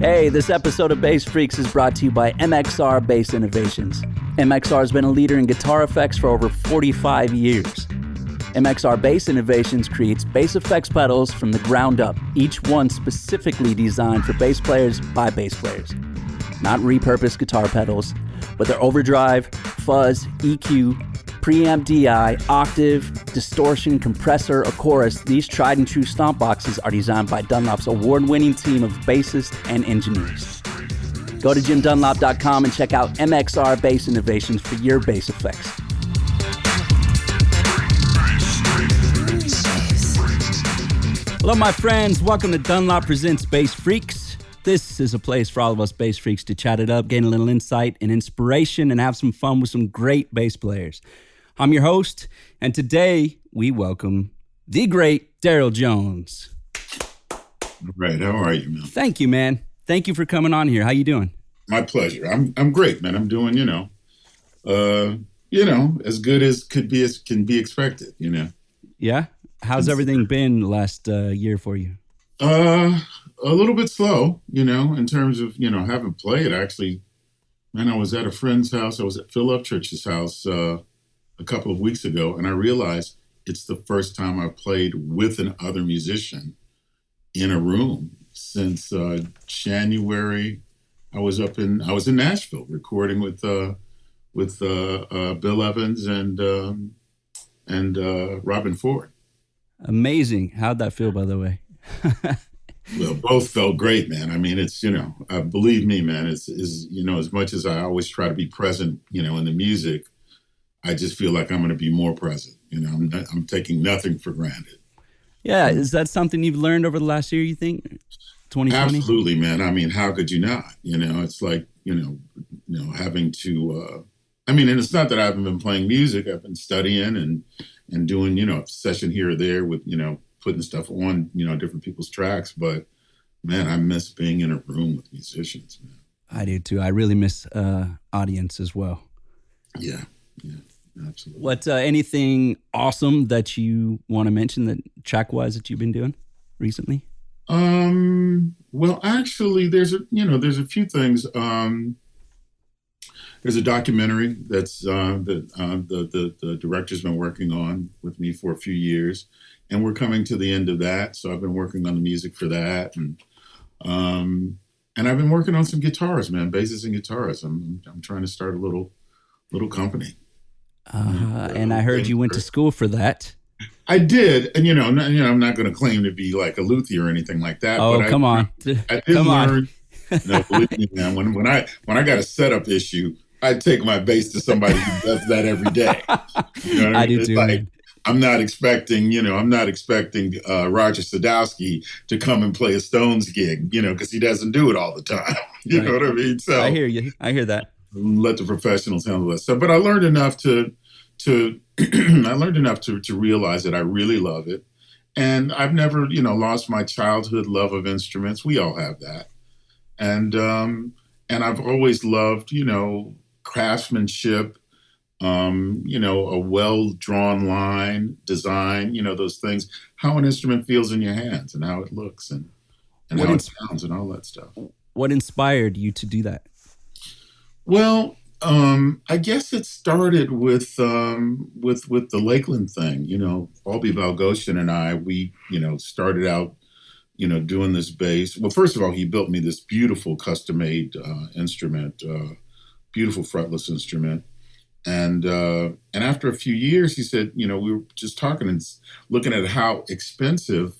Hey, this episode of Bass Freaks is brought to you by Mxr Bass Innovations. Mxr has been a leader in guitar effects for over 45 years. Mxr Bass Innovations creates bass effects pedals from the ground up, each one specifically designed for bass players by bass players. Not repurposed guitar pedals, but their overdrive, fuzz, EQ, preamp DI, octave, distortion, compressor, or chorus, these tried and true stomp boxes are designed by Dunlop's award-winning team of bassists and engineers. Go to jimdunlop.com and check out Mxr Bass Innovations for your bass effects. Hello, my friends. Welcome to Dunlop Presents Bass Freaks. This is a place for all of us bass freaks to chat it up, gain a little insight and inspiration, and have some fun with some great bass players. I'm your host, and today we welcome the great Daryl Jones. All right, how are you, man? Thank you, man. Thank you for coming on here. How you doing? My pleasure. I'm great, man. I'm doing, as good as can be expected, Yeah? How's everything been last year for you? A little bit slow, in terms of, haven't played actually. Man, I was at a friend's house. I was at Phil Upchurch's house a couple of weeks ago, and I realized it's the first time I've played with another musician in a room since January. I was in Nashville recording with Bill Evans and Robin Ford. Amazing. How'd that feel, by the way? Well, both felt great, man. I mean, it's, believe me, man, is as much as I always try to be present, in the music, I just feel like I'm going to be more present. I'm taking nothing for granted. Yeah. Is that something you've learned over the last year, you think? 2020? Absolutely, man. I mean, how could you not? It's like, having to, and it's not that I haven't been playing music. I've been studying and doing, a session here or there with, putting stuff on, different people's tracks. But man, I miss being in a room with musicians, man. I do too. I really miss audience as well. Yeah, absolutely. What, anything awesome that you want to mention that track-wise that you've been doing recently? Well, actually there's a few things. There's a documentary that the director's been working on with me for a few years, and we're coming to the end of that. So I've been working on the music for that, and I've been working on some guitars, man, basses and guitars. I'm trying to start a little company. And I heard you went to school for that. I did, and I'm not going to claim to be like a luthier or anything like that. Oh, but come on! I did learn. No, believe me, man. When I got a setup issue, I take my bass to somebody who does that every day. You know what I mean? Do too. Like, I'm not expecting Roger Sadowski to come and play a Stones gig, because he doesn't do it all the time. You know what I mean? So I hear you. I hear that. Let the professionals handle that stuff. But I learned enough to realize that I really love it, and I've never lost my childhood love of instruments. We all have that, and I've always loved craftsmanship. A well-drawn line, design, those things, how an instrument feels in your hands and how it looks and how it sounds and all that stuff. What inspired you to do that? Well, I guess it started with the Lakeland thing. Albie Valgoshin and I, we, started out, doing this bass. Well, first of all, he built me this beautiful custom-made instrument, beautiful fretless instrument. And after a few years, he said, we were just talking and looking at how expensive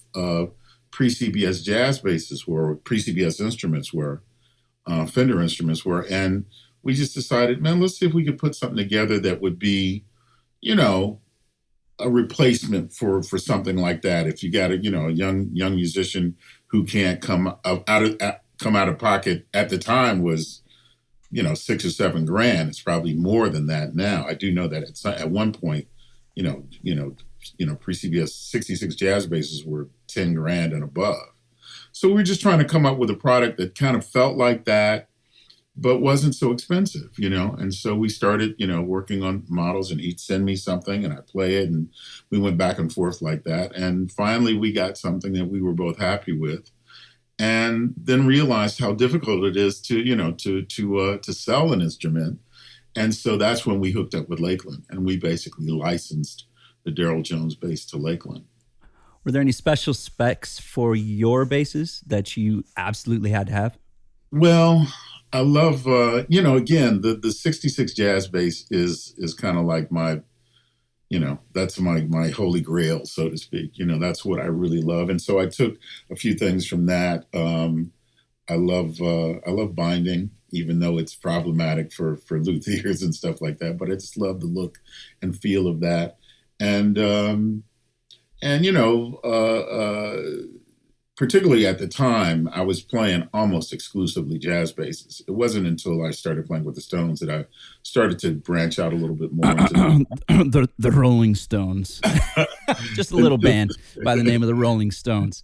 pre-CBS jazz basses were, pre-CBS instruments were, Fender instruments were. And we just decided, man, let's see if we could put something together that would be, a replacement for something like that. If you got a young musician who can't come out of pocket at the time was, $6 or $7 grand. It's probably more than that now. I do know that at one point, pre-CBS 66 jazz basses were 10 grand and above. So we were just trying to come up with a product that kind of felt like that, but wasn't so expensive, And so we started, working on models, and he'd send me something and I play it, and we went back and forth like that. And finally we got something that we were both happy with. and then realized how difficult it is to, to sell an instrument. And so that's when we hooked up with Lakeland, and we basically licensed the Darryl Jones bass to Lakeland. Were there any special specs for your basses that you absolutely had to have? Well, I love, again, the 66 jazz bass is kind of like my, that's my holy grail, so to speak. That's what I really love. And so I took a few things from that. I love binding, even though it's problematic for luthiers and stuff like that. But I just love the look and feel of that. And particularly at the time, I was playing almost exclusively jazz basses. It wasn't until I started playing with the Stones that I started to branch out a little bit more into the Rolling Stones. Just a little band by the name of the Rolling Stones.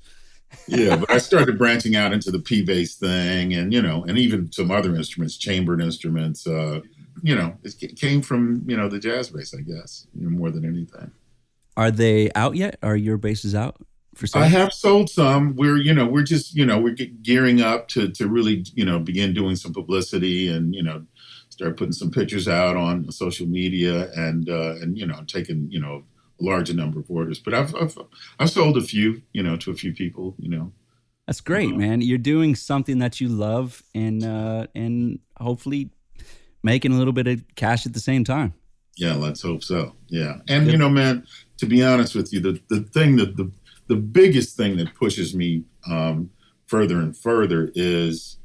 Yeah, but I started branching out into the P bass thing, and and even some other instruments, chambered instruments. It came from the jazz bass, I guess, more than anything. Are they out yet? Are your basses out for sale? I have sold some. We're just we're gearing up to really begin doing some publicity and start putting some pictures out on social media and taking a larger number of orders. But I've sold a few to a few people. That's great, man. You're doing something that you love and hopefully making a little bit of cash at the same time. Yeah, let's hope so. Yeah, and good. Man, to be honest with you, the thing that the biggest thing that pushes me further and further is,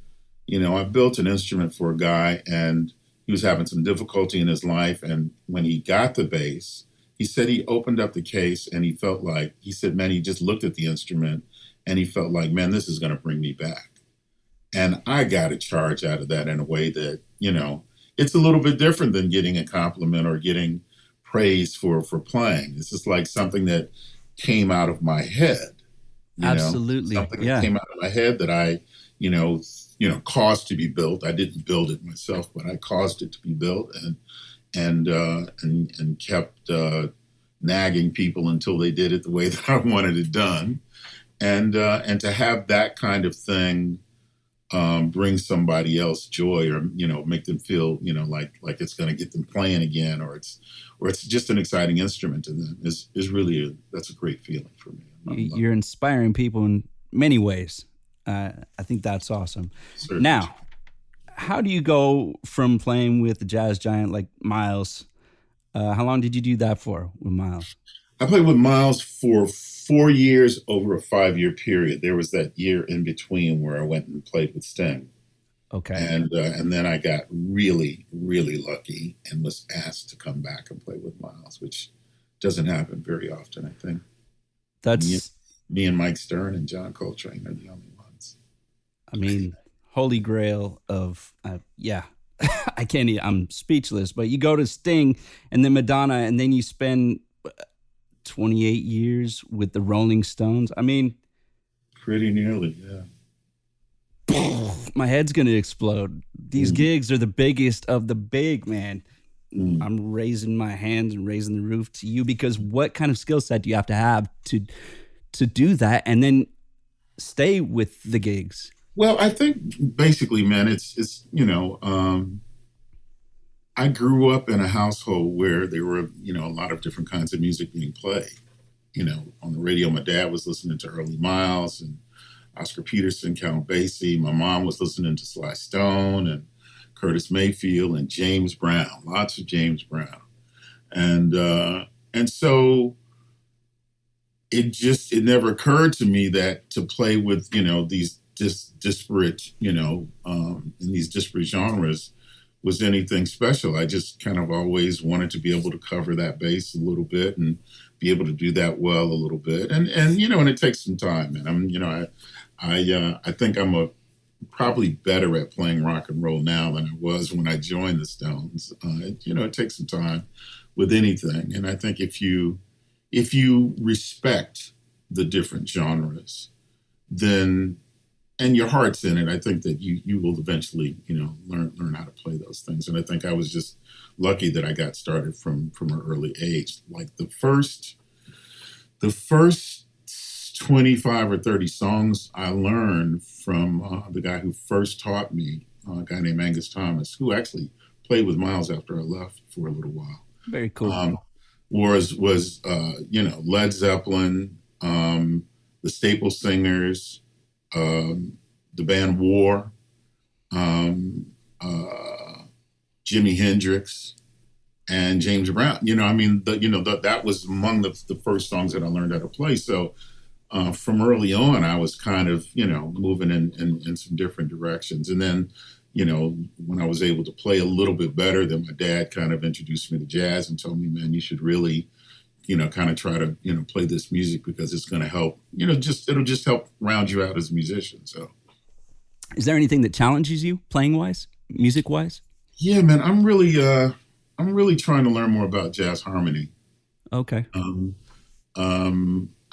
I built an instrument for a guy, and he was having some difficulty in his life. And when he got the bass, he said he opened up the case and he felt like, he said, man, he just looked at the instrument and he felt like, man, this is going to bring me back. And I got a charge out of that in a way that, it's a little bit different than getting a compliment or getting praise for playing. This is like something that came out of my head. Absolutely. Something that came out of my head that I, caused to be built. I didn't build it myself, but I caused it to be built and kept nagging people until they did it the way that I wanted it done. And to have that kind of thing bring somebody else joy, or make them feel like it's going to get them playing again, or it's just an exciting instrument to them is really that's a great feeling for me. You're inspiring people in many ways. I think that's awesome. Certainly. Now, how do you go from playing with a jazz giant like Miles? How long did you do that for with Miles? I played with Miles for 4 years over a 5-year period. There was that year in between where I went and played with Sting. Okay. And then I got really, really lucky and was asked to come back and play with Miles, which doesn't happen very often, I think. That's me and Mike Stern and John Coltrane are the only ones. I mean, holy grail of, I can't even, I'm speechless, but you go to Sting and then Madonna, and then you spend 28 years with the Rolling Stones. I mean, pretty nearly, yeah. My head's going to explode. These gigs are the biggest of the big, man. I'm raising my hands and raising the roof to you, because what kind of skill set do you have to do that and then stay with the gigs? Well, I think basically, man, it's I grew up in a household where there were, a lot of different kinds of music being played. On the radio, my dad was listening to early Miles and Oscar Peterson, Count Basie. My mom was listening to Sly Stone and Curtis Mayfield and James Brown, lots of James Brown. And so it never occurred to me that to play with, these disparate, in these disparate genres was anything special. I just kind of always wanted to be able to cover that bass a little bit and be able to do that well a little bit. And it takes some time. And I think I'm probably better at playing rock and roll now than I was when I joined the Stones. It takes some time with anything. And I think if you respect the different genres, then, and your heart's in it, I think that you will eventually, learn how to play those things. And I think I was just lucky that I got started from an early age. Like the first 25 or 30 songs I learned from the guy who first taught me, a guy named Angus Thomas, who actually played with Miles after I left for a little while. Very cool. Was Led Zeppelin, the Staple Singers, the band War, Jimi Hendrix, and James Brown. That was among the first songs that I learned how to play. So from early on, I was kind of, moving in some different directions. And then, when I was able to play a little bit better, then my dad kind of introduced me to jazz and told me, man, you should really, kind of try to, play this music because it's going to help, it'll just help round you out as a musician. So. Is there anything that challenges you playing wise, music wise? Yeah, man, I'm really trying to learn more about jazz harmony. Okay.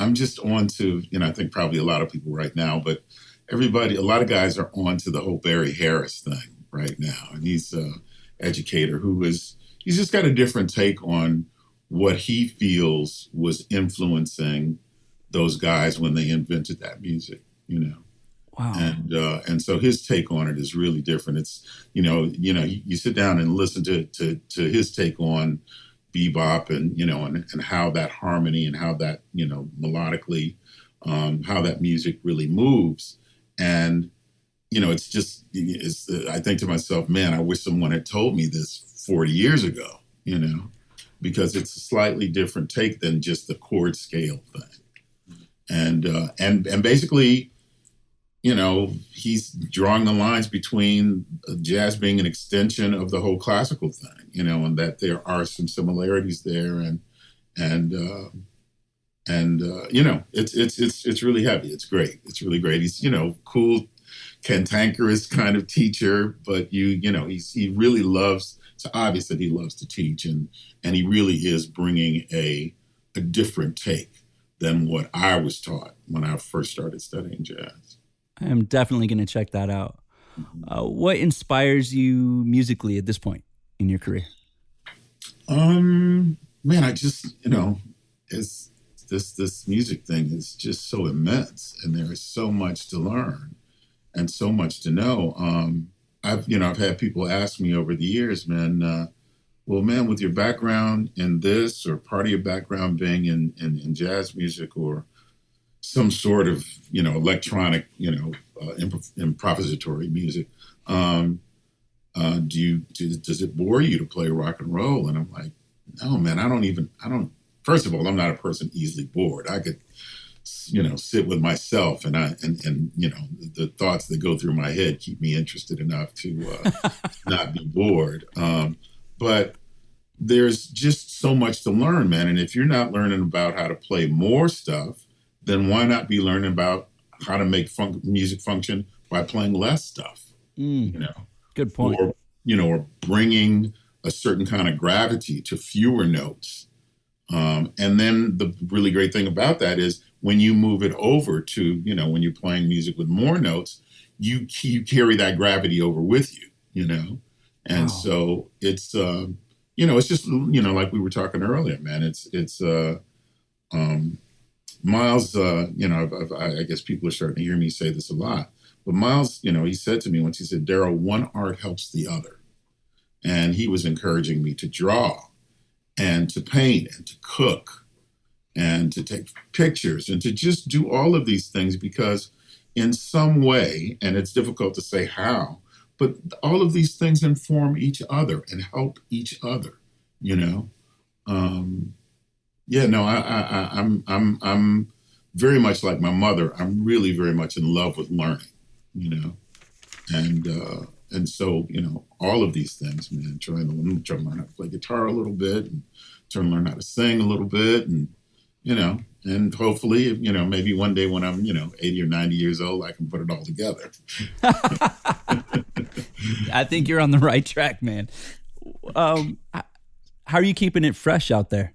I'm just on to, I think probably a lot of people right now, but a lot of guys are on to the whole Barry Harris thing right now. And he's an educator he's just got a different take on what he feels was influencing those guys when they invented that music, Wow. And so his take on it is really different. It's, you sit down and listen to his take on bebop and how that harmony and how that, melodically, how that music really moves. And, I think to myself, man, I wish someone had told me this 40 years ago, because it's a slightly different take than just the chord scale thing. And basically, he's drawing the lines between jazz being an extension of the whole classical thing, and that there are some similarities there, it's really heavy. It's great. It's really great. He's, cool, cantankerous kind of teacher, but he really loves. It's obvious that he loves to teach, and he really is bringing a different take than what I was taught when I first started studying jazz. I am definitely going to check that out. What inspires you musically at this point in your career? Man, I just, it's this music thing is just so immense, and there is so much to learn and so much to know. I've had people ask me over the years, man, well, man, with your background in this, or part of your background being in jazz music, or some sort of, electronic, improvisatory music, does it bore you to play rock and roll? And I'm like, no, man, first of all, I'm not a person easily bored. I could, sit with myself, and the thoughts that go through my head keep me interested enough to not be bored. But there's just so much to learn, man. And if you're not learning about how to play more stuff, then why not be learning about how to make music function by playing less stuff? Good point. Or bringing a certain kind of gravity to fewer notes. And then the really great thing about that is when you move it over to, when you're playing music with more notes, you carry that gravity over with you, And wow. So it's, it's just, like we were talking earlier, man, it's Miles, I guess people are starting to hear me say this a lot, but Miles, he said to me once, he said, Daryl, one art helps the other. And he was encouraging me to draw and to paint and to cook and to take pictures and to just do all of these things, because in some way, and it's difficult to say how, but all of these things inform each other and help each other, I'm very much like my mother. I'm really very much in love with learning, and so, all of these things, man, trying to learn how to play guitar a little bit, and trying to learn how to sing a little bit, and, and hopefully, maybe one day when I'm, 80 or 90 years old, I can put it all together. I think you're on the right track, man. How are you keeping it fresh out there?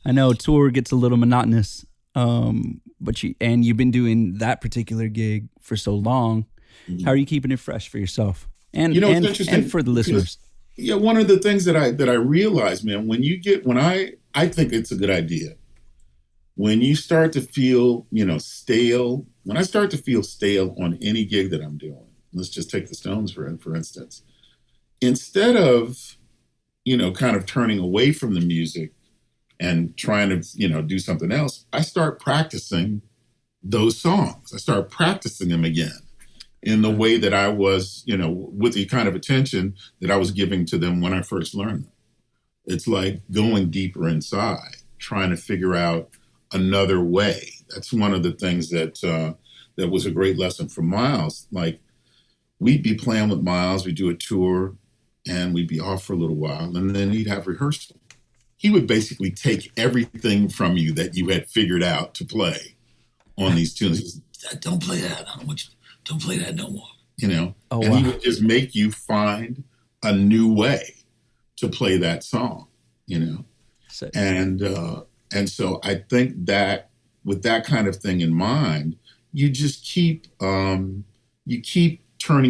I know tour gets a little monotonous, but you've been doing that particular gig for so long. Mm-hmm. How are you keeping it fresh for yourself and for the listeners? Yeah, one of the things that I realized, man, when I think it's a good idea when you start to feel, stale, when I start to feel stale on any gig that I'm doing, let's just take the Stones for instance, instead of, kind of turning away from the music and trying to, do something else, I start practicing those songs. I start practicing them again in the way that I was, with the kind of attention that I was giving to them when I first learned them. It's like going deeper inside, trying to figure out another way. That's one of the things that that was a great lesson from Miles. Like, we'd be playing with Miles, we'd do a tour, and we'd be off for a little while, and then he'd have rehearsal. He would basically take everything from you that you had figured out to play on these tunes. He said, don't play that. I don't want you. Don't play that no more. Oh, and wow. He would just make you find a new way to play that song. So, And so I think that with that kind of thing in mind, you just keep turning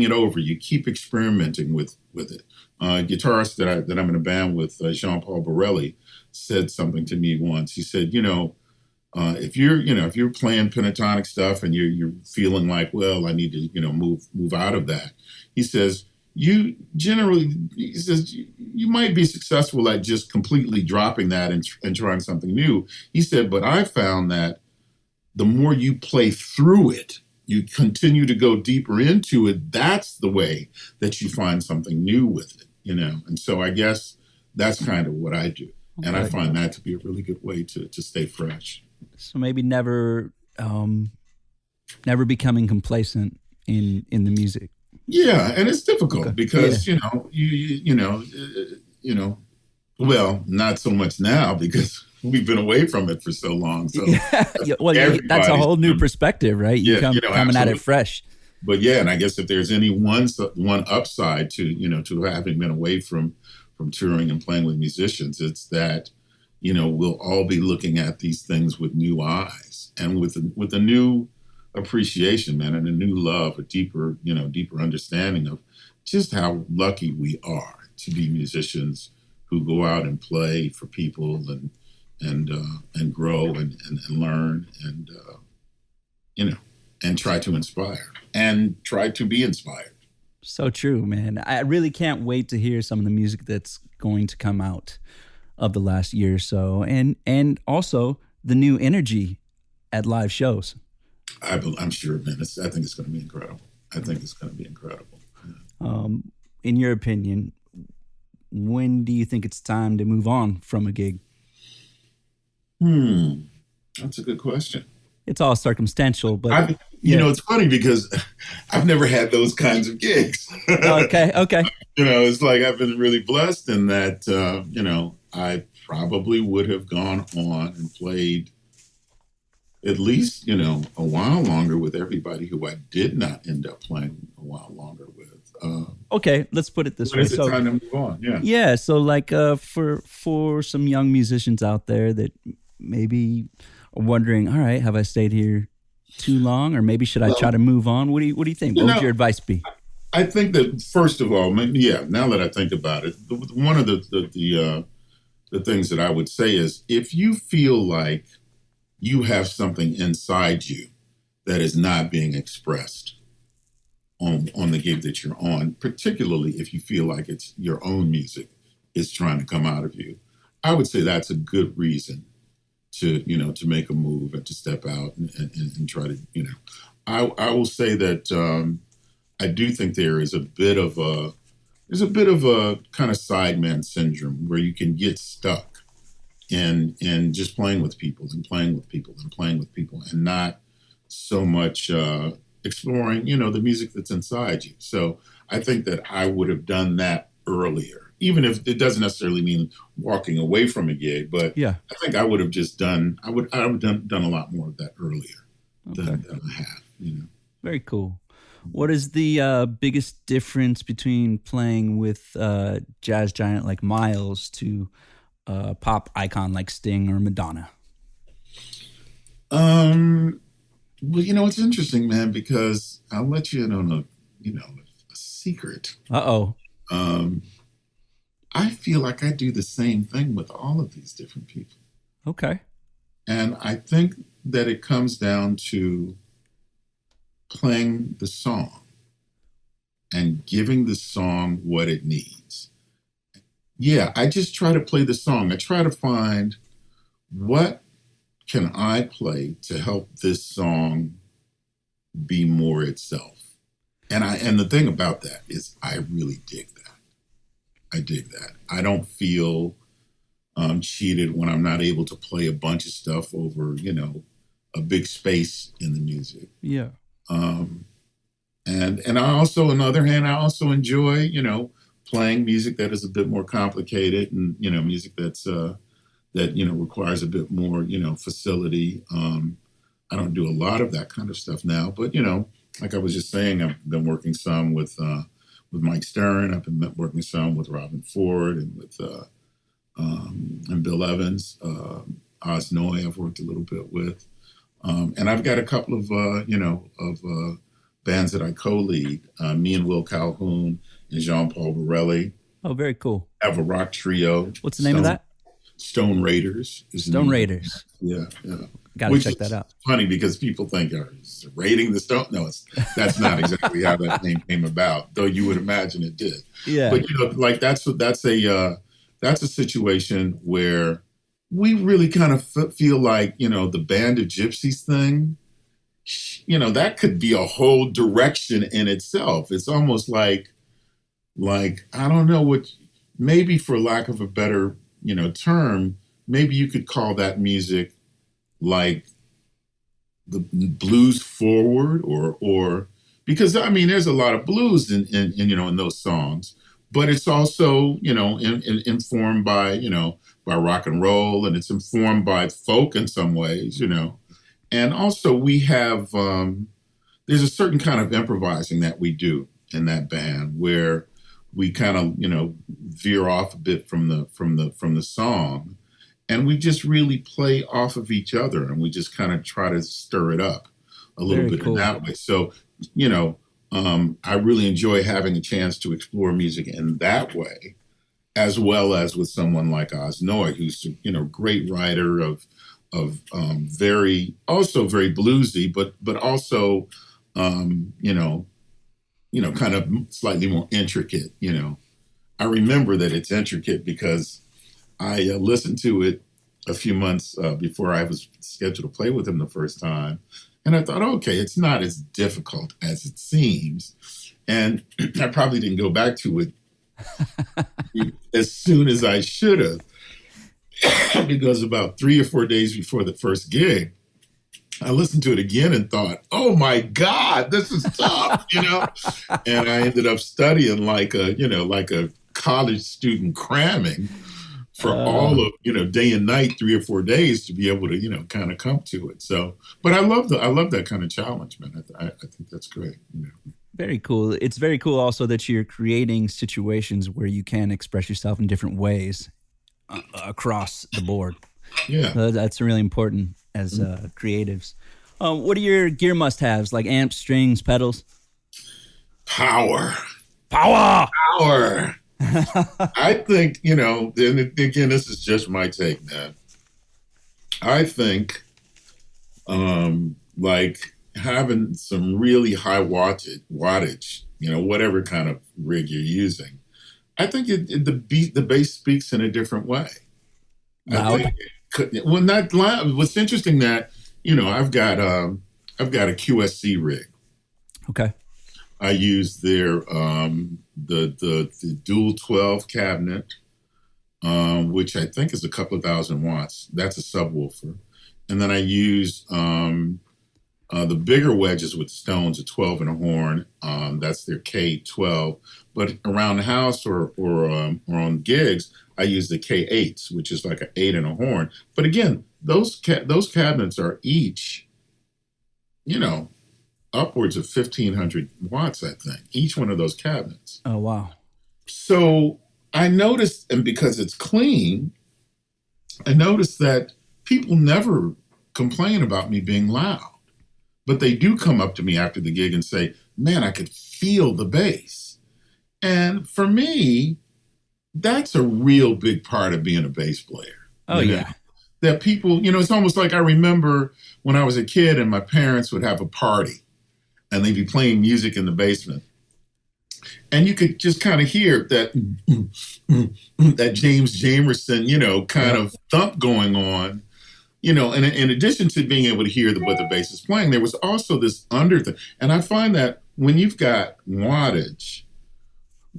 it over. You keep experimenting with it. Guitarist that I'm in a band with, Jean-Paul Borelli, said something to me once. He said, if you're playing pentatonic stuff and you're feeling like, well, I need to, move out of that. He says, you might be successful at just completely dropping that and trying something new. He said, but I found that the more you play through it, you continue to go deeper into it. That's the way that you find something new with it, And so I guess that's kind of what I do. Okay. And I find that to be a really good way to stay fresh. So maybe never becoming complacent in the music. Yeah, and it's difficult because well, not so much now because we've been away from it for so long. So well, that's a whole new perspective, right? You coming at it fresh. But yeah, and I guess if there's any one upside to having been away from touring and playing with musicians, it's that we'll all be looking at these things with new eyes and with a new appreciation, man, and a new love, a deeper understanding of just how lucky we are to be musicians who go out and play for people and grow and learn and and try to inspire and try to be inspired. So true, man. I really can't wait to hear some of the music that's going to come out of the last year or so, and also the new energy at live shows. I'm sure, man. I think it's going to be incredible. In your opinion, when do you think it's time to move on from a gig? That's a good question. It's all circumstantial, but it's funny because I've never had those kinds of gigs. Okay. It's like I've been really blessed in that, I probably would have gone on and played at least, a while longer with everybody who I did not end up playing a while longer with. Okay, let's put it this way. It's time to move on. Yeah. Yeah. So like for some young musicians out there that maybe are wondering, all right, have I stayed here too long, or maybe should I try to move on? What do you think? What would your advice be? I think that first of all, now that I think about it, one of the things that I would say is if you feel like you have something inside you that is not being expressed on the gig that you're on, particularly if you feel like it's your own music is trying to come out of you, I would say that's a good reason to make a move and to step out and try to, I will say that I do think there is a bit of a kind of sideman syndrome where you can get stuck in just playing with people and not so much exploring, the music that's inside you. So I think that I would have done that earlier, even if it doesn't necessarily mean walking away from a gig, but I think I would have just done a lot more of that earlier than I have, Very cool. What is the biggest difference between playing with jazz giant like Miles to pop icon like Sting or Madonna? Well, it's interesting, man, because I'll let you in on a secret. Uh-oh. I feel like I do the same thing with all of these different people. Okay. And I think that it comes down to playing the song and giving the song what it needs. Yeah, I just try to play the song. I try to find what can I play to help this song be more itself. And the thing about that is I really dig that. I dig that. I don't feel cheated when I'm not able to play a bunch of stuff over, a big space in the music. Yeah. And I also, on the other hand, I also enjoy, playing music that is a bit more complicated and, music that's, that, requires a bit more, facility. I don't do a lot of that kind of stuff now, but, like I was just saying, I've been working some with Mike Stern. I've been working some with Robin Ford and with, and Bill Evans, Oz Noy I've worked a little bit with. And I've got a couple of, bands that I co-lead, me and Will Calhoun and Jean-Paul Borelli. Oh, very cool. I have a rock trio. What's the name of that? Stone Raiders. Stone Raiders. Yeah. Got to check that out. Funny because people think, is it raiding the stone? No, that's not exactly how that name came about, though you would imagine it did. Yeah. But, that's a situation where we really kind of feel like, the Band of Gypsies thing, that could be a whole direction in itself. It's almost like I don't know maybe for lack of a better, term, maybe you could call that music like the blues forward or because there's a lot of blues in those songs, but it's also, informed by, by rock and roll, and it's informed by folk in some ways, And also we have, there's a certain kind of improvising that we do in that band where we kind of, veer off a bit from the song, and we just really play off of each other, and we just kind of try to stir it up a little Very bit cool. in that way. So, I really enjoy having a chance to explore music in that way, as well as with someone like Oz Noy, who's, great writer of very bluesy, but also, kind of slightly more intricate, I remember that it's intricate because I listened to it a few months before I was scheduled to play with him the first time. And I thought, okay, it's not as difficult as it seems. And I probably didn't go back to it as soon as I should have, because about 3 or 4 days before the first gig, I listened to it again and thought, oh my God, this is tough, And I ended up studying like a college student cramming for all of, day and night, 3 or 4 days to be able to, kind of come to it. So, but I love that kind of challenge, man. I think that's great. Very cool. It's very cool also that you're creating situations where you can express yourself in different ways across the board. Yeah. That's really important as creatives. What are your gear must-haves, like amps, strings, pedals? Power. I think, and again, this is just my take, man. I think like having some really high wattage, whatever kind of rig you're using, I think the bass speaks in a different way. Loud? Not loud. What's interesting that, I've got a Qsc Rig. Okay. I use their the dual 12 cabinet, which I think is a couple of thousand watts. That's a subwoofer. And then I use the bigger wedges with stones, a 12 and a horn. That's their K12. But around the house or on gigs, I use the K8s, which is like an 8 and a horn. But again, those cabinets are each, upwards of 1,500 watts, I think, each one of those cabinets. Oh, wow. So I noticed, and because it's clean, I noticed that people never complain about me being loud, but they do come up to me after the gig and say, man, I could feel the bass. And for me, that's a real big part of being a bass player. Oh, yeah. that people, it's almost like I remember when I was a kid and my parents would have a party and they'd be playing music in the basement. And you could just kind of hear that that James Jamerson, kind of thump going on, and in addition to being able to hear what the bass is playing, there was also this under thing. And I find that when you've got wattage,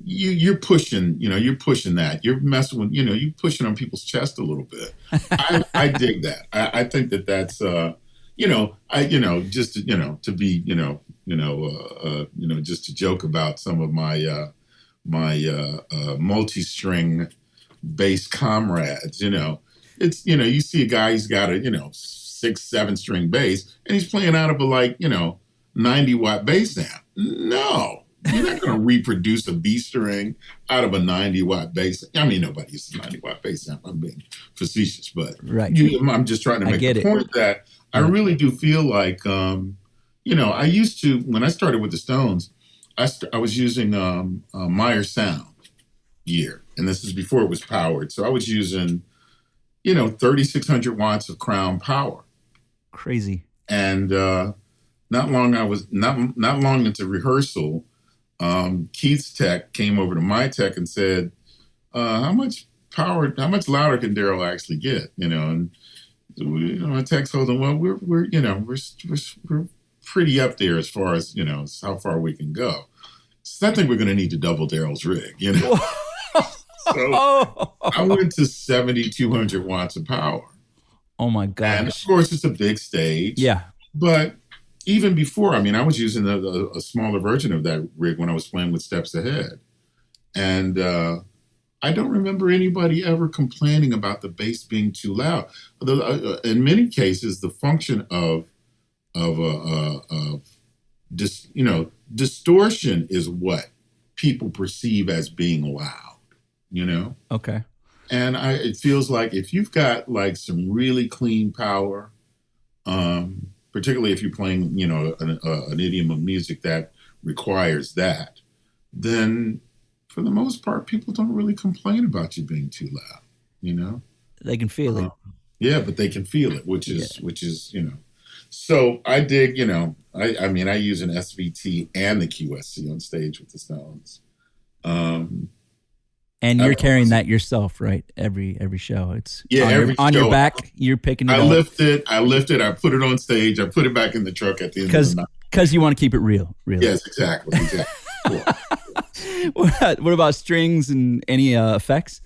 you're pushing that. You're messing with, you're pushing on people's chest a little bit. I dig that. I think that's, just to be, just to joke about some of my multi-string bass comrades, it's, you see a guy, he's got a, 6-7 string bass and he's playing out of a 90-watt bass amp. No, you're not going to reproduce a B string out of a 90-watt bass. I mean, nobody uses a 90-watt bass amp. I'm being facetious, but I'm just trying to make the point that I really do feel like, I used to, when I started with the Stones, I was using Mxr Sound gear, and this is before it was powered. So I was using, 3,600 watts of crown power. Crazy. And not long into rehearsal, Keith's tech came over to my tech and said, how much louder can Daryl actually get? And my tech told him, well, we're pretty up there as far as, how far we can go. So I think we're going to need to double Daryl's rig, So I went to 7,200 watts of power. Oh my gosh. And of course it's a big stage. Yeah. But even before, I was using a smaller version of that rig when I was playing with Steps Ahead. And I don't remember anybody ever complaining about the bass being too loud. In many cases, the function of distortion is what people perceive as being loud, Okay. And it feels like if you've got some really clean power, particularly if you're playing, an idiom of music that requires that, then for the most part, people don't really complain about you being too loud, They can feel it. Yeah, but they can feel it, which is, So I dig, I use an SVT and the QSC on stage with the Stones. And you're carrying that yourself, right? Every show, it's on show, your back. You're picking it up. I lift it. I put it on stage. I put it back in the truck at the end of the night. Because you want to keep it real. Yes, exactly. Cool. What about strings and any effects?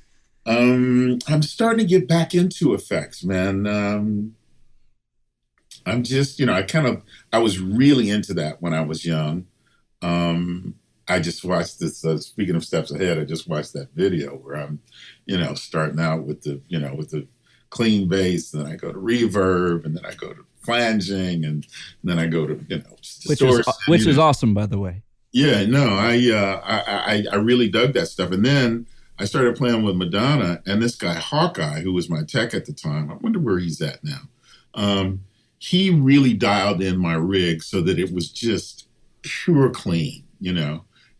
I'm starting to get back into effects, man. I'm just, I was really into that when I was young. I just watched this, speaking of Steps Ahead, I just watched that video where I'm, starting out with the clean bass, and then I go to reverb, and then I go to flanging, and then I go to, distortion. Which is awesome, by the way. Yeah, no, I really dug that stuff. And then I started playing with Madonna, and this guy, Hawkeye, who was my tech at the time, I wonder where he's at now. He really dialed in my rig so that it was just pure clean,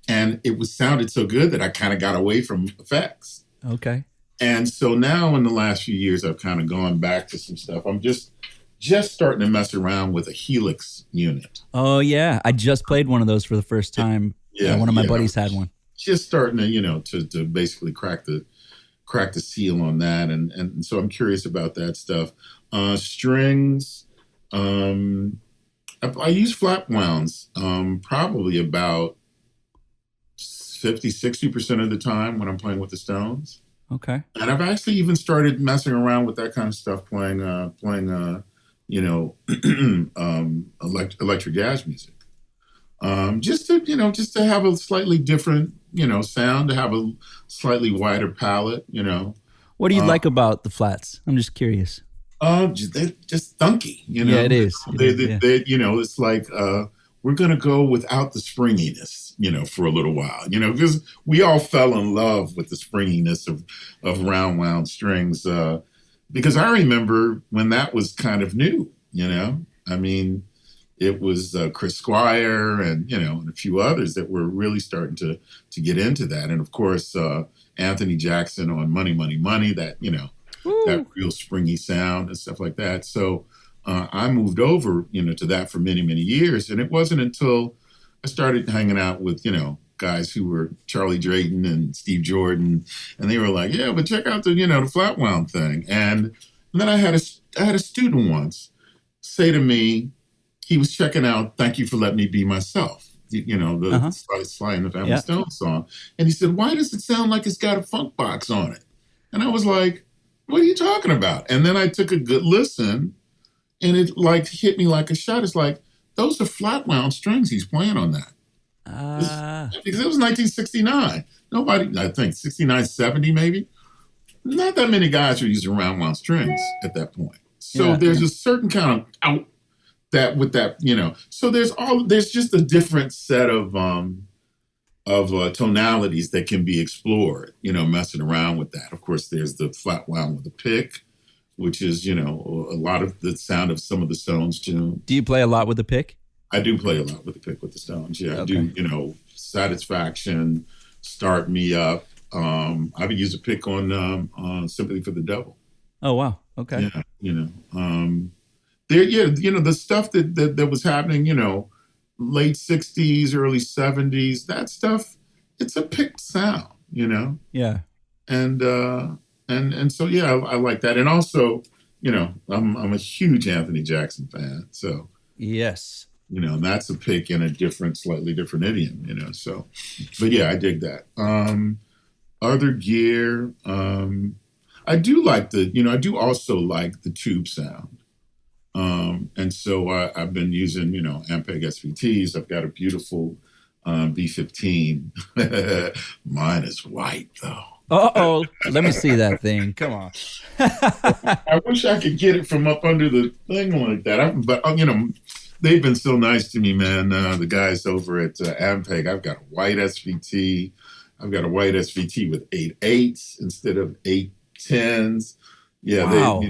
and it sounded so good that I kind of got away from effects. Okay. And so now in the last few years, I've kind of gone back to some stuff. I'm just starting to mess around with a Helix unit. Oh yeah. I just played one of those for the first time. Yeah. One of my buddies had one. Just starting to, to basically crack the seal on that. And so I'm curious about that stuff. Strings, I use flat wounds, probably about 50-60% of the time when I'm playing with the Stones. Okay. And I've actually even started messing around with that kind of stuff, playing electric jazz music. Just to have a slightly different, sound, to have a slightly wider palette, What do you like about the flats? I'm just curious. They're just thunky, Yeah, it is. It's like we're gonna go without the springiness, for a little while, because we all fell in love with the springiness of round wound strings. Because I remember when that was kind of new, it was Chris Squire and and a few others that were really starting to get into that, and of course Anthony Jackson on Money, Money, Money. That that real springy sound and stuff like that. So I moved over, to that for many, many years. And it wasn't until I started hanging out with, guys who were Charlie Drayton and Steve Jordan, and they were like, yeah, but check out the, the flat wound thing. And then I had a student once say to me, he was checking out "Thank You for Letting Me Be Myself," the Sly and the Family Stone song, and he said, "Why does it sound like it's got a funk box on it?" And I was like, "What are you talking about?" And then I took a good listen, and it like hit me like a shot. It's like, those are flat wound strings he's playing on that. Because it was 1969. Nobody, I think 69, 70 maybe. Not that many guys were using round wound strings at that point. So there's a certain kind of out that with that, So there's just a different set of tonalities that can be explored, messing around with that. Of course, there's the flat wound with a pick, which is, a lot of the sound of some of the Stones too. Do you play a lot with the pick? I do play a lot with the pick with the Stones. Yeah, okay. I do, Satisfaction, Start Me Up. I would use a pick on Sympathy for the Devil. Oh, wow. Okay. Yeah, the stuff that was happening, late 60s, early 70s, that stuff, it's a picked sound, Yeah. And so, I like that. And also, I'm a huge Anthony Jackson fan. So, yes. That's a pick in a slightly different idiom, so, but yeah, I dig that. Other gear, I do like I do also like the tube sound. And so I've been using, Ampeg SVTs. I've got a beautiful B15. Mine is white, though. Uh-oh. Let me see that thing. Come on. I wish I could get it from up under the thing like that. But they've been so nice to me, man. The guys over at Ampeg, I've got a white SVT. I've got a white SVT with 8/8s instead of 8/10s. Yeah, wow.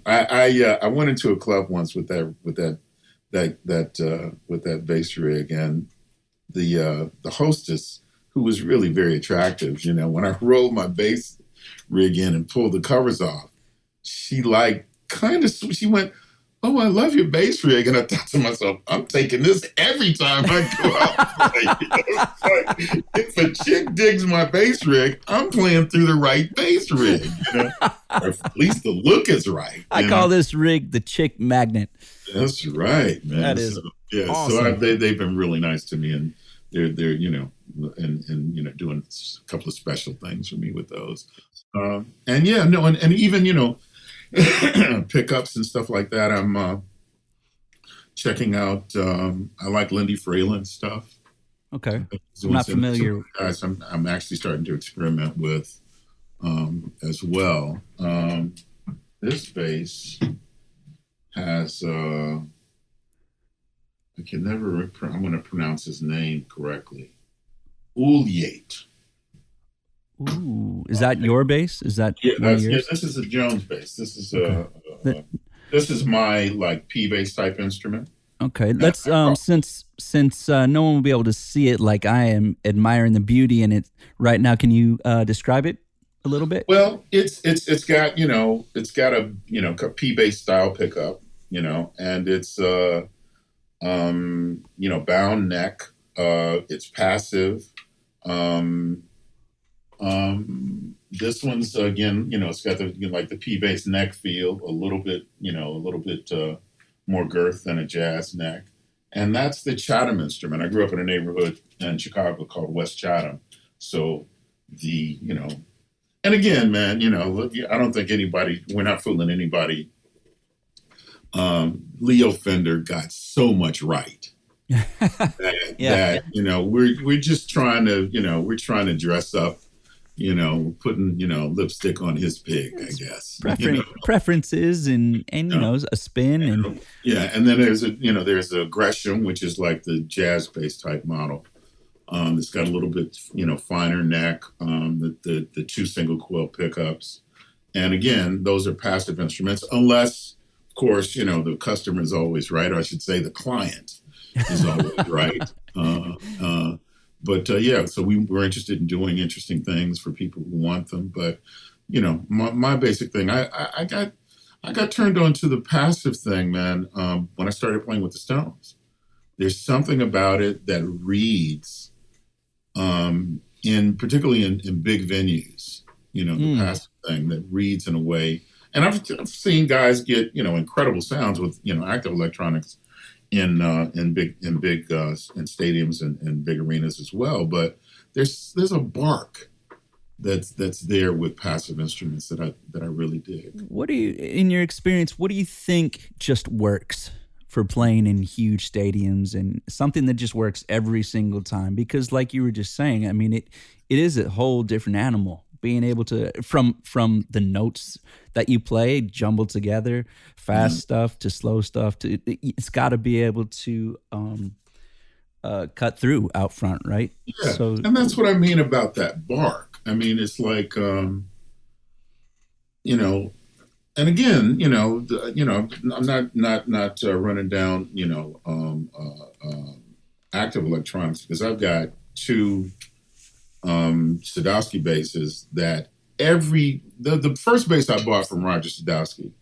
I went into a club once with that bass rig, and the hostess, who was really very attractive, when I rolled my bass rig in and pulled the covers off, she she went, "Oh, I love your bass rig." And I thought to myself, I'm taking this every time I go out and play. If a chick digs my bass rig, I'm playing through the right bass rig. Or at least the look is right. I call this rig the chick magnet. That's right, man. That is awesome. So they've been really nice to me, and they're doing a couple of special things for me with those. And even pickups and stuff like that. I'm checking out. I like Lindy Fralin stuff. Okay, I'm not familiar. Guys, I'm actually starting to experiment with as well. This bass has. I can never. I'm going to pronounce his name correctly. Ulyate. Ooh, is that your bass? Is that this is a Jones bass. This is this is my like P bass type instrument. Okay, let's since no one will be able to see it like I am admiring the beauty in it right now. Can you describe it a little bit? Well, it's got a P bass style pickup, and it's bound neck. It's passive. This one's again, it's got the P bass neck feel, a little bit more girth than a jazz neck, and that's the Chatham instrument. I grew up in a neighborhood in Chicago called West Chatham, so and again, man, I don't think we're not fooling anybody. Leo Fender got so much right. that we're just trying to we're trying to dress up, putting lipstick on his pig, I guess. Preferences and a spin and and then there's a Gresham, which is like the jazz bass type model. It's got a little bit finer neck, the two single coil pickups, and again those are passive instruments unless of course the customer is always right, or I should say the client is always right. So we're interested in doing interesting things for people who want them. But my basic thing. I got turned on to the passive thing, man. When I started playing with the Stones, there's something about it that reads, in particularly in big venues. The passive thing that reads in a way. And I've seen guys get incredible sounds with active electronics in stadiums and big arenas as well. But there's a bark that's there with passive instruments that I really dig. What do you, in your experience, what do you think just works for playing in huge stadiums and something that just works every single time? Because like you were just saying, I mean, it is a whole different animal. Being able to, from the notes that you play jumbled together, fast stuff to slow stuff, to it's got to be able to cut through out front, right? Yeah, so, and that's what I mean about that bark. I mean, it's like, and again, I'm not running down, active electronics, because I've got two Sadowski basses that the first bass I bought from Roger Sadowski,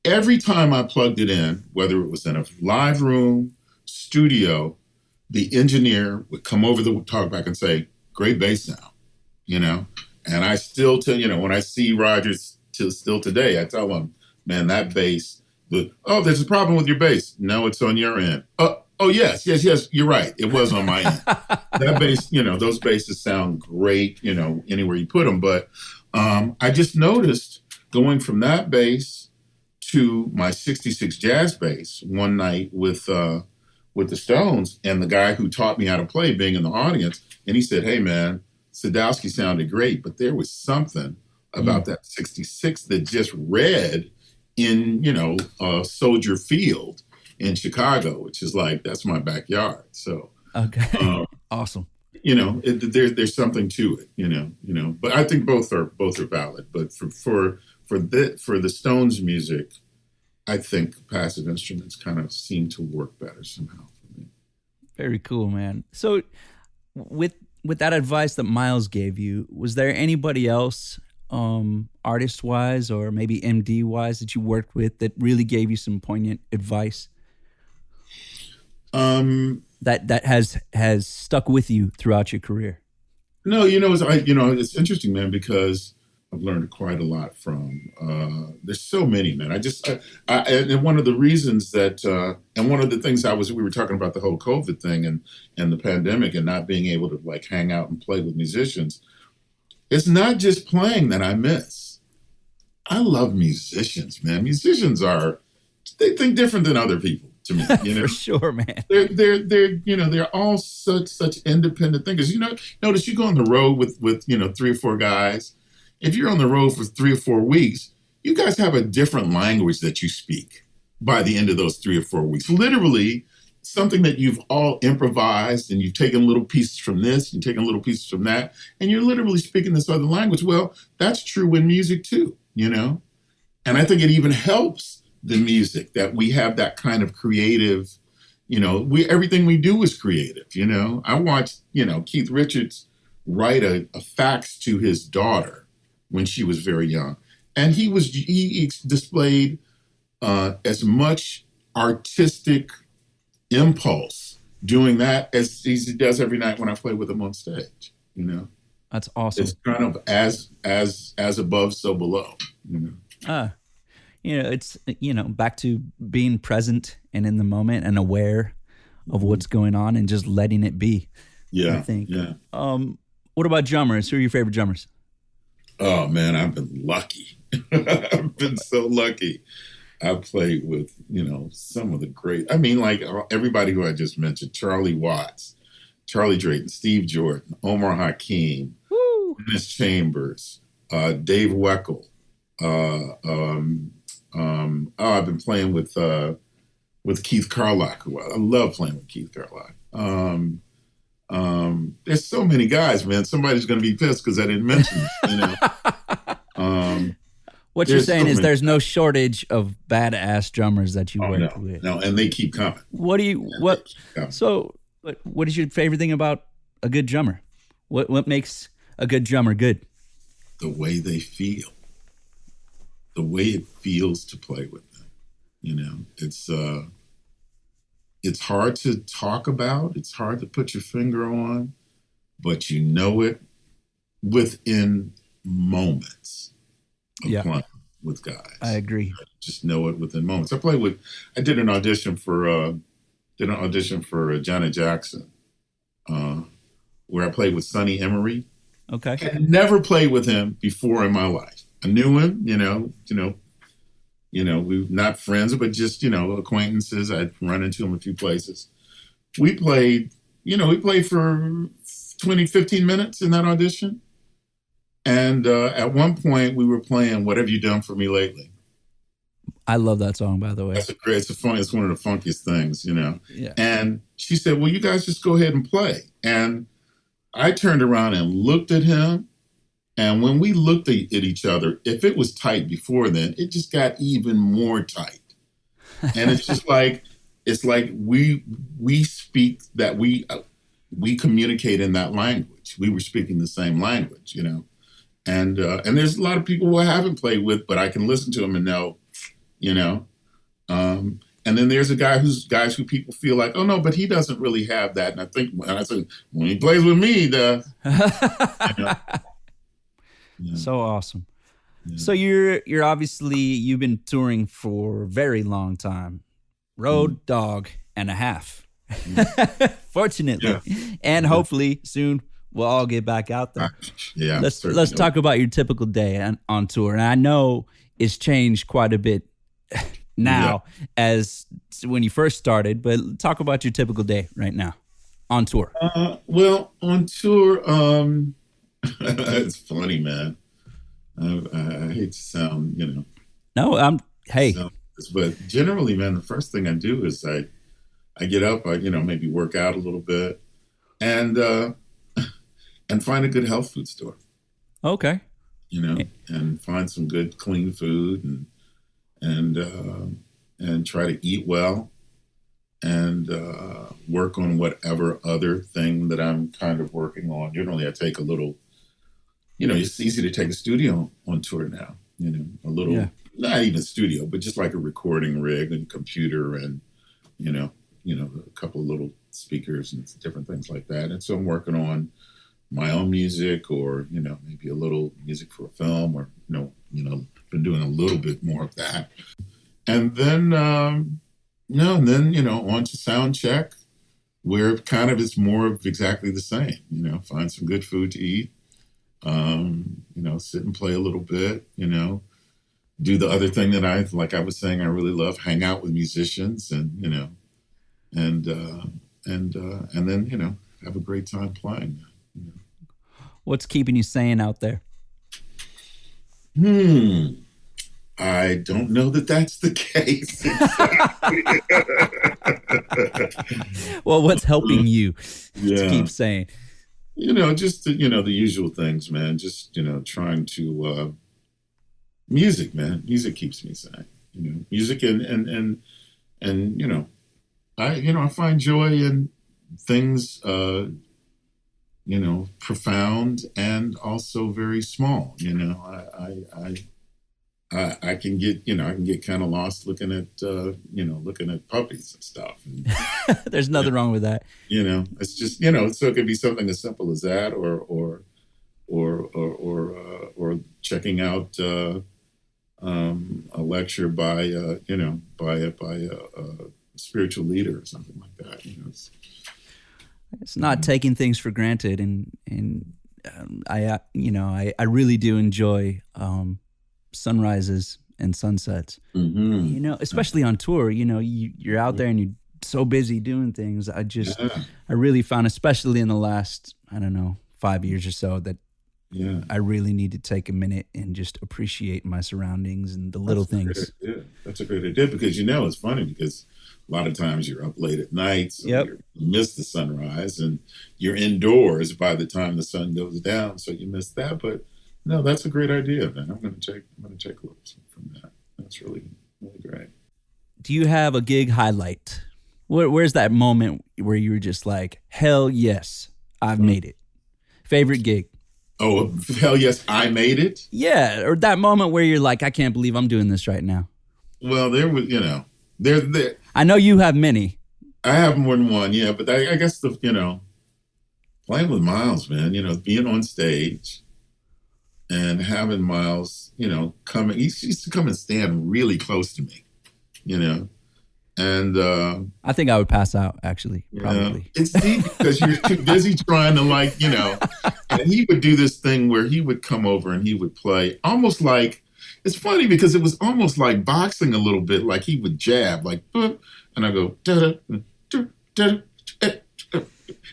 every time I plugged it in, whether it was in a live room, studio, the engineer would come over the talkback and say, "Great bass sound," and I still tell, when I see Roger still today, I tell him, "Man, that bass, there's a problem with your bass." "No, it's on your end." Oh, yes, you're right. It was on my end. That bass, those basses sound great, anywhere you put them. But I just noticed going from that bass to my 66 jazz bass one night with the Stones, and the guy who taught me how to play being in the audience, and he said, "Hey, man, Sadowski sounded great, but there was something about that 66 that just read in, Soldier Field in Chicago," which is like, that's my backyard. So, okay, awesome. There's something to it, but I think both are valid. But for the Stones music, I think passive instruments kind of seem to work better somehow for me. Very cool, man. So with that advice that Miles gave you, was there anybody else, artist wise or maybe MD wise, that you worked with that really gave you some poignant advice? That has stuck with you throughout your career? No, it's interesting, man, because I've learned quite a lot from. There's so many, man. And one of the reasons that, and one of the things we were talking about the whole COVID thing and the pandemic and not being able to like hang out and play with musicians. It's not just playing that I miss. I love musicians, man. Musicians they think different than other people. To me, For sure, man. They're all such independent thinkers. Notice you go on the road with 3 or 4 guys. If you're on the road for 3 or 4 weeks, you guys have a different language that you speak by the end of those 3 or 4 weeks. Literally, something that you've all improvised, and you've taken little pieces from this, you've taken little pieces from that, and you're literally speaking this other language. Well, that's true in music too, And I think it even helps the music that we have that kind of creative, everything we do is creative. I watched, Keith Richards write a fax to his daughter when she was very young. And he displayed as much artistic impulse doing that as he does every night when I play with him on stage, That's awesome. It's kind of as above, so below, It's, back to being present and in the moment and aware of what's going on and just letting it be. Yeah. I think. Yeah. What about drummers? Who are your favorite drummers? Oh man, I've been lucky. I've been so lucky. I've played with, some of the great, like everybody who I just mentioned: Charlie Watts, Charlie Drayton, Steve Jordan, Omar Hakim, Dennis Chambers, Dave Weckl. I've been playing with Keith Carlock. I love playing with Keith Carlock. There's so many guys, man. Somebody's going to be pissed because I didn't mention it. What you're saying is there's no shortage of badass drummers that you work with. No, and they keep coming. What is your favorite thing about a good drummer? What makes a good drummer good? the way they feel, the way it feels to play with them. You know, it's hard to talk about. It's hard to put your finger on, but you know it within moments of playing with guys. I agree. Just know it within moments. I did an audition for Janet Jackson, where I played with Sonny Emery. Okay. I had never played with him before in my life. I knew him, we were not friends, but just, acquaintances. I'd run into him a few places. We played for 20, 15 minutes in that audition. And at one point we were playing What Have You Done For Me Lately? I love that song, by the way. It's one of the funkiest things, Yeah. And she said, well, you guys just go ahead and play. And I turned around and looked at him. And when we looked at each other, if it was tight before then, it just got even more tight. And it's just like, we speak that we communicate in that language. We were speaking the same language, And there's a lot of people who I haven't played with, but I can listen to them and know, And then there's guys who people feel like, oh no, but he doesn't really have that. And I said, when he plays with me, he does. Yeah. So awesome. Yeah. So you're obviously, you've been touring for a very long time. Road dog and a half. Fortunately. Yeah. And hopefully soon we'll all get back out there. Yeah. Let's talk about your typical day on tour. And I know it's changed quite a bit now as when you first started, but talk about your typical day right now on tour. Well, on tour, it's funny, man. I hate to sound, No, hey. But generally, man, the first thing I do is I get up, I maybe work out a little bit, and find a good health food store. Okay. And find some good clean food and try to eat well and work on whatever other thing that I'm kind of working on. Generally, I take a little. It's easy to take a studio on tour now. A little, not even studio, but just like a recording rig and computer and, a couple of little speakers and different things like that. And so I'm working on my own music or, maybe a little music for a film or, been doing a little bit more of that. And then, on to sound check where kind of it's more of exactly the same, find some good food to eat. Sit and play a little bit, do the other thing that I was saying, I really love, hang out with musicians and then, have a great time playing. What's keeping you sane out there? I don't know that that's the case. Well, what's helping you to keep sane? Just the usual things, man. Just trying to music, man. Music keeps me sane. Music and I find joy in things profound and also very small. I can get kind of lost looking at puppies and stuff. And, there's nothing wrong with that. It's just, so it could be something as simple as that or checking out a lecture by a spiritual leader or something like that. It's not taking things for granted. And I really do enjoy, sunrises and sunsets, especially on tour, you're out there and you're so busy doing things. I really found, especially in the last, 5 years or so, that I really need to take a minute and just appreciate my surroundings and the little things. That's a great idea because, it's funny because a lot of times you're up late at night, so you miss the sunrise and you're indoors by the time the sun goes down. So you miss that, but no, that's a great idea, man. I'm going to take a look from that. That's really, really great. Do you have a gig highlight? Where's that moment where you were just like, hell yes, I've made it? Favorite gig? Oh, hell yes, I made it. Yeah, or that moment where you're like, I can't believe I'm doing this right now. Well, there was, there. I know you have many. I have more than one, yeah, but I guess playing with Miles, man, being on stage and having Miles, come. He used to come and stand really close to me, and I think I would pass out, actually, probably. it's deep because you're too busy trying to and he would do this thing where he would come over and he would play almost like, it's funny because it was almost like boxing a little bit, like he would jab, like, and I go, da da da da,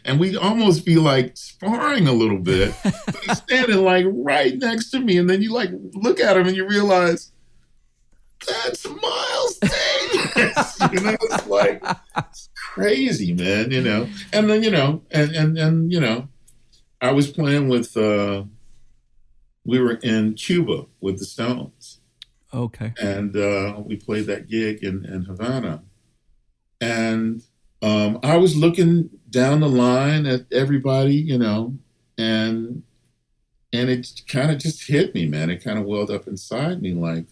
and we'd almost be like sparring a little bit. But he's standing like right next to me, and then you like look at him and you realize that's Miles Davis. It's like it's crazy, man. And then and I was playing with. We were in Cuba with the Stones. Okay. And we played that gig in Havana, and I was looking down the line at everybody, and it kind of just hit me, man. It kind of welled up inside me, like,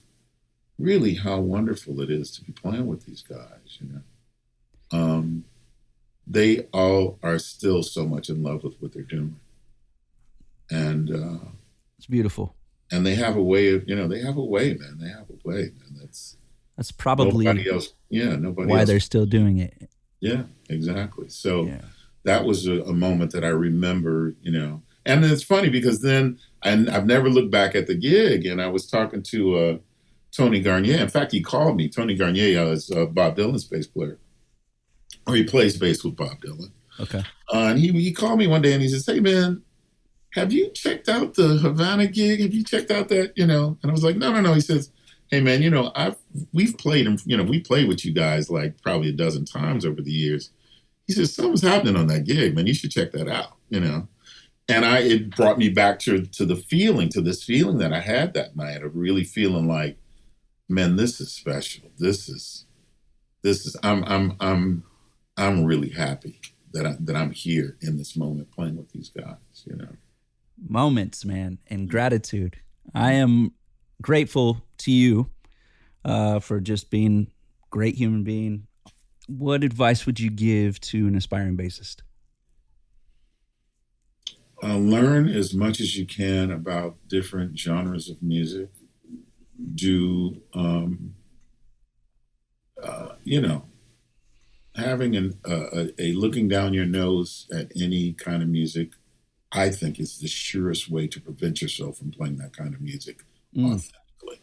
really how wonderful it is to be playing with these guys, They all are still so much in love with what they're doing. And it's beautiful. And they have a way of, they have a way, man. They have a way, man. That's probably nobody else. Yeah, nobody why else. they're still doing it. Yeah, exactly. So that was a moment that I remember, And it's funny because then I've never looked back at the gig, and I was talking to Tony Garnier. In fact, he called me. Tony Garnier is Bob Dylan's bass player, or he plays bass with Bob Dylan. Okay. And he called me one day and he says, "Hey, man, have you checked out the Havana gig? Have you checked out that, And I was like, no. He says, "Hey, man, we've played him, we played with you guys like probably a dozen times over the years." He says, "Something's happening on that gig, man. You should check that out, And it brought me back to this feeling that I had that night of really feeling like, man, this is special. This is, I'm really happy that I'm here in this moment playing with these guys, Moments, man, and gratitude. I am grateful to you for just being a great human being. What advice would you give to an aspiring bassist? Learn as much as you can about different genres of music. Do, having a looking down your nose at any kind of music, I think is the surest way to prevent yourself from playing that kind of music authentically,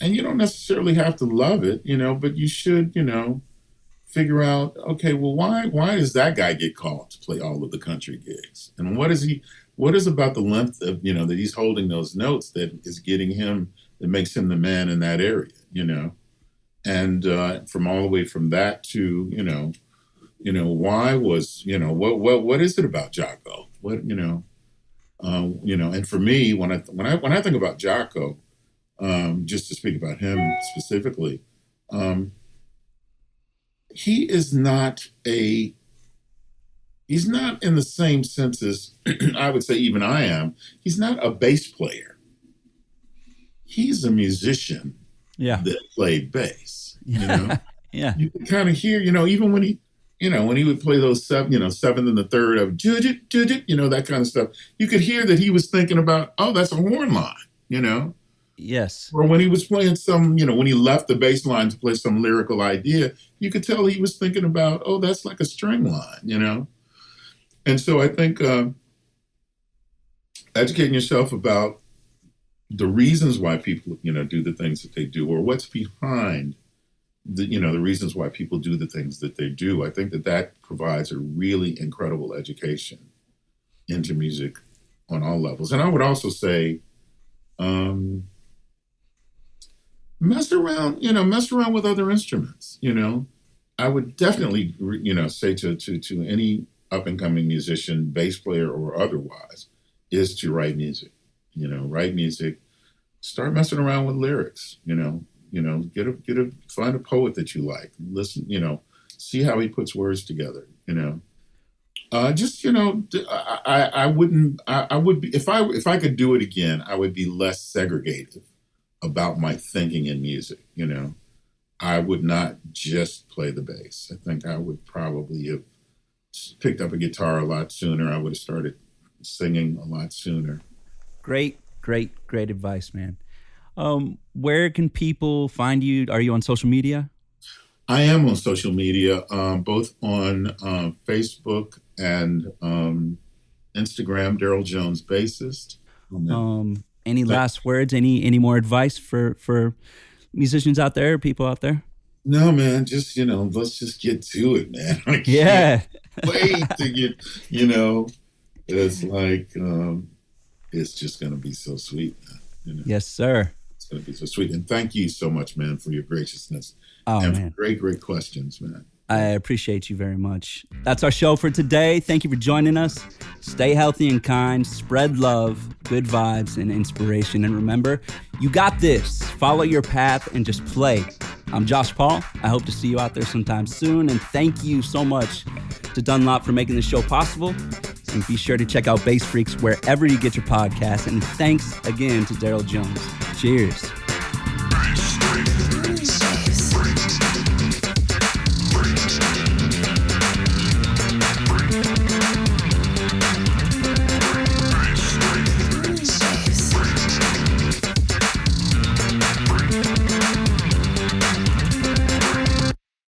And you don't necessarily have to love it, but you should, figure out, okay, well, why does that guy get called to play all of the country gigs? And what is about the length of, that he's holding those notes that is getting him, that makes him the man in that area, And from all the way from that to, why was, what is it about Jocko? What, and for me, when I think about Jocko, just to speak about him specifically, he's not in the same sense as I would say even I am. He's not a bass player. He's a musician that played bass, Yeah. You can kind of hear, even when he would play those seventh and the third of, that kind of stuff, you could hear that he was thinking about, oh, that's a horn line, Yes. Or when he was playing some, when he left the bass line to play some lyrical idea, you could tell he was thinking about, oh, that's like a string line, And so I think educating yourself about the reasons why people, do the things that they do, or what's behind the reasons why people do the things that they do, I think that provides a really incredible education into music on all levels. And I would also say, mess around with other instruments, I would definitely, say to any up and coming musician, bass player or otherwise, is to write music, write music, start messing around with lyrics, find a poet that you like, listen, see how he puts words together, Just I wouldn't. I would be if I could do it again. I would be less segregated about my thinking in music. I would not just play the bass. I think I would probably have picked up a guitar a lot sooner. I would have started singing a lot sooner. Great, great, great advice, man. Where can people find you? Are you on social media? I am on social media, both on Facebook and Instagram, Daryl Jones Bassist. Any last words? Any more advice for musicians out there, people out there? No, man, just, let's just get to it, man. I Yeah. can't wait to get, it's like, it's just going to be so sweet, man. Yes, sir. It's going to be so sweet. And thank you so much, man, for your graciousness. Oh, and man. For great, great questions, man. I appreciate you very much. That's our show for today. Thank you for joining us. Stay healthy and kind. Spread love, good vibes, and inspiration. And remember, you got this. Follow your path and just play. I'm Josh Paul. I hope to see you out there sometime soon. And thank you so much to Dunlop for making this show possible. And be sure to check out Bass Freqs wherever you get your podcasts. And thanks again to Daryl Jones. Cheers.